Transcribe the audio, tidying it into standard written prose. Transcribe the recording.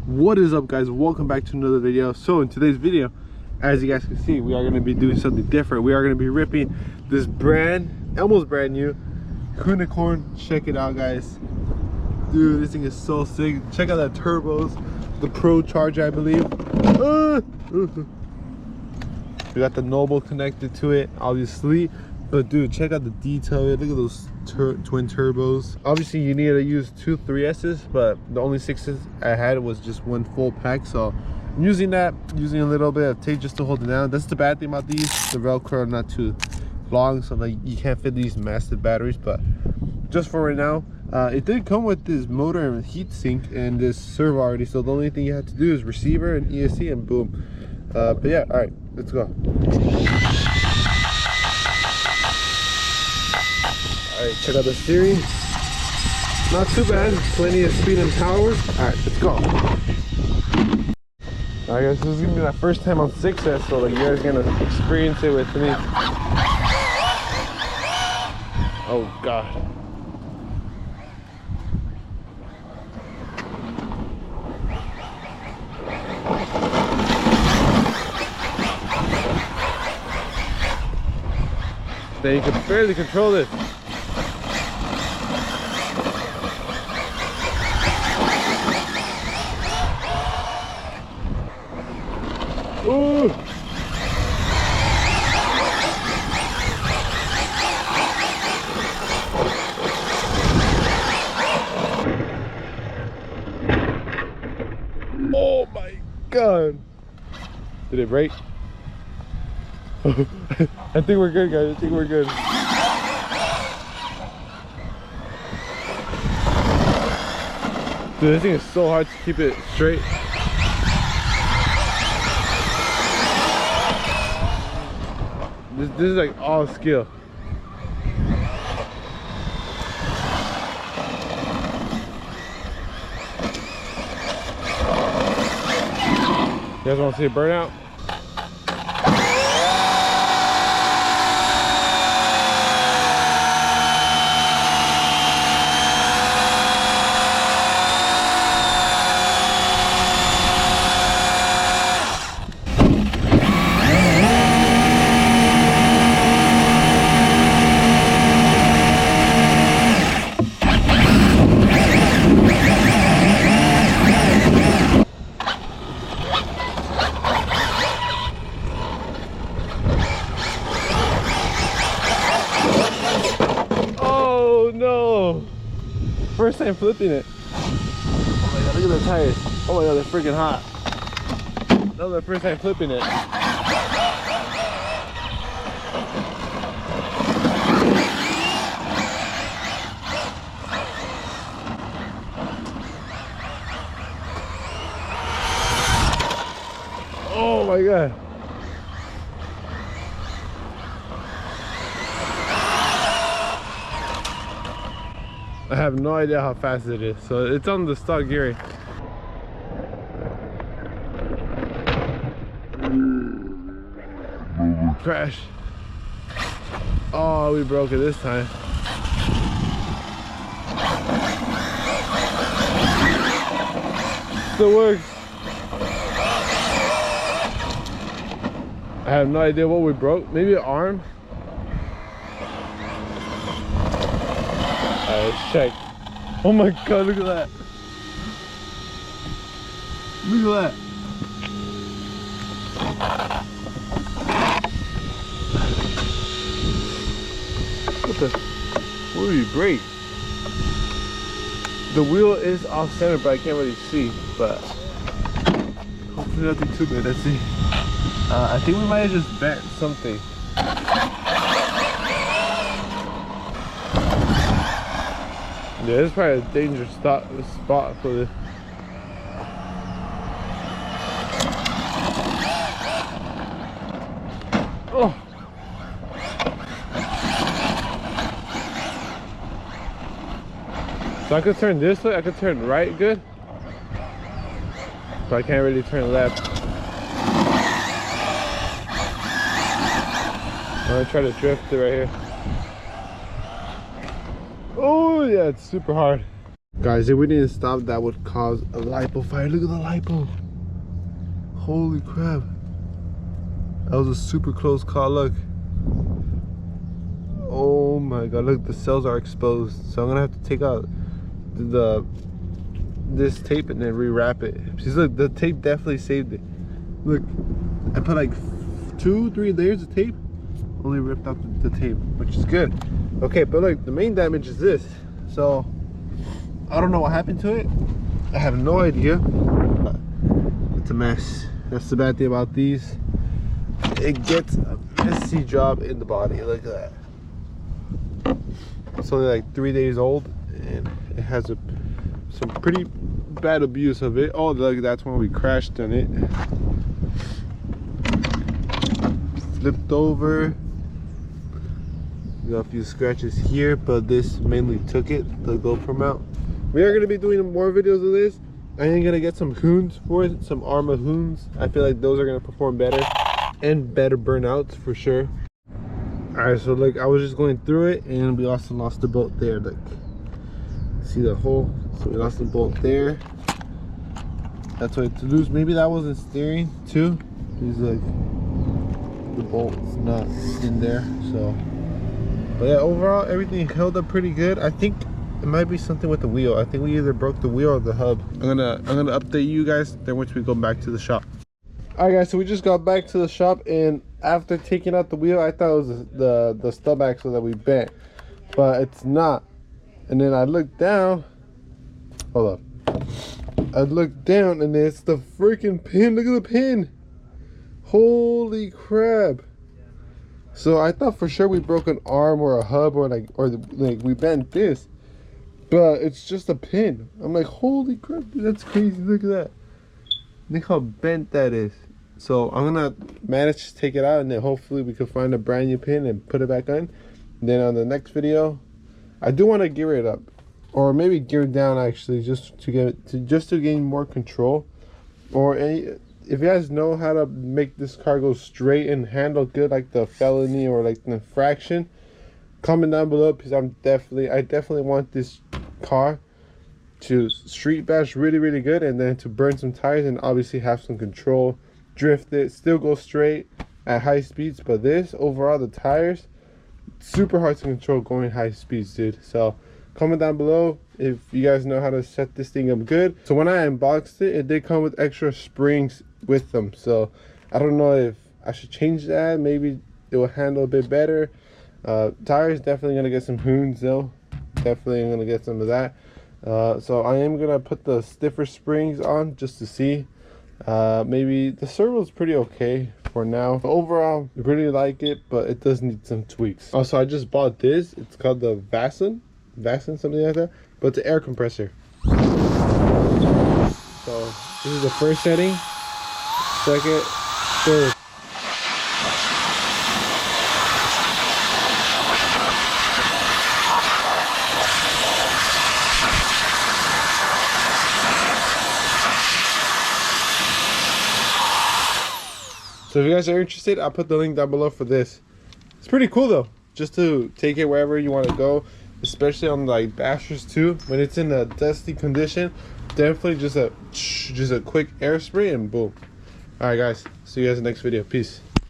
What is up, guys? Welcome back to another video. So in today's video, as you guys can see, we are going to be doing something different. We are going to be ripping this almost brand new Hoonicorn. Check it out, guys. Dude, this thing is so sick. Check out that turbos, the Pro Charger, I believe. We got the Noble connected to it, obviously. But dude, check out the detail. Look at those twin turbos. Obviously, you need to use 2 3S's, but the only 6s I had was just one full pack. So I'm using that, using a little bit of tape just to hold it down. That's the bad thing about these. The Velcro are not too long, so like you can't fit these massive batteries. But just for right now, it did come with this motor and heat sink and this servo already. So the only thing you have to do is receiver and ESC and boom. But yeah, all right, let's go. Alright, check out the steering. Not too bad, plenty of speed and power. Alright, let's go. I guess this is gonna be my first time on 6S, so like you guys are gonna experience it with me. Oh god. Then you can barely control this. Ooh. Oh my god. Did it break? I think we're good, guys. I think we're good. Dude, this thing is so hard to keep it straight. This is like all skill. You guys want to see a burnout? First time flipping it. Oh my god, look at the tires. Oh my god, they're freaking hot. That was my first time flipping it. Oh my god. I have no idea how fast it is, so it's on the stock gearing. Crash. Oh, we broke it this time. Still works. I have no idea what we broke. Maybe an arm. Let's check. Oh my god, look at that. Look at that. What did we break? The wheel is off center, but I can't really see. But hopefully nothing too bad. Let's see. I think we might have just bent something. Yeah, this is probably a dangerous spot for this. Oh. So I could turn this way, I could turn right good. But I can't really turn left. I'm gonna try to drift it right here. Oh yeah, it's super hard. Guys, if we didn't stop, that would cause a lipo fire. Look at the lipo. Holy crap. That was a super close call. Look. Oh my god, look, the cells are exposed. So I'm gonna have to take out this tape and then rewrap it. See, look, the tape definitely saved it. Look, I put like 2-3 layers of tape, only ripped out the tape, which is good. Okay, but look, the main damage is this. So I don't know what happened to it. I have no idea. It's a mess. That's the bad thing about these. It gets a messy job in the body. Look at that. It's only like 3 days old and it has some pretty bad abuse of it. Oh, look, that's when we crashed on it. Flipped over. Got a few scratches here, but this mainly took it, the GoPro mount. We are going to be doing more videos of this. I am going to get some Hoons for it, some Arma Hoons. I feel like those are going to perform better and better burnouts for sure. Alright, so like I was just going through it and we also lost the bolt there. Like, see the hole? So we lost the bolt there. That's why it's loose. Maybe that wasn't steering too. Because like the bolt's not in there. So, but yeah, overall everything held up pretty good. I think it might be something with the wheel. I think we either broke the wheel or the hub. I'm gonna update you guys then once we go back to the shop. Alright guys, so we just got back to the shop and after taking out the wheel, I thought it was the stub axle that we bent, but it's not. And then I looked down. Hold up. I looked down and it's the freaking pin. Look at the pin. Holy crap. So I thought for sure we broke an arm or a hub or like we bent this, but it's just a pin. I'm like, holy crap, dude, that's crazy. Look at that. Look how bent that is. So I'm gonna manage to take it out and then hopefully we can find a brand new pin and put it back on. And then on the next video, I do want to gear it up, or maybe gear it down actually, just to gain more control. Or if you guys know how to make this car go straight and handle good, like the felony or like the infraction, comment down below, because I definitely want this car to street bash really good, and then to burn some tires and obviously have some control, drift it, still go straight at high speeds. But this overall, the tires, super hard to control going high speeds, dude. So comment down below if you guys know how to set this thing up good. So when I unboxed it, it did come with extra springs with them, so I don't know if I should change that. Maybe it will handle a bit better. Tires, definitely gonna get some Hoons though, definitely gonna get some of that. So I am gonna put the stiffer springs on just to see. Maybe the servo is pretty okay for now. But overall, I really like it, but it does need some tweaks. Also, I just bought this. It's called the Vasen, something like that. But it's an air compressor. So this is the first setting, second, third. So if you guys are interested, I'll put the link down below for this. It's pretty cool though, just to take it wherever you want to go, especially on like bashers too. When it's in a dusty condition, definitely just a quick air spray and boom. All right guys, see you guys in the next video. Peace.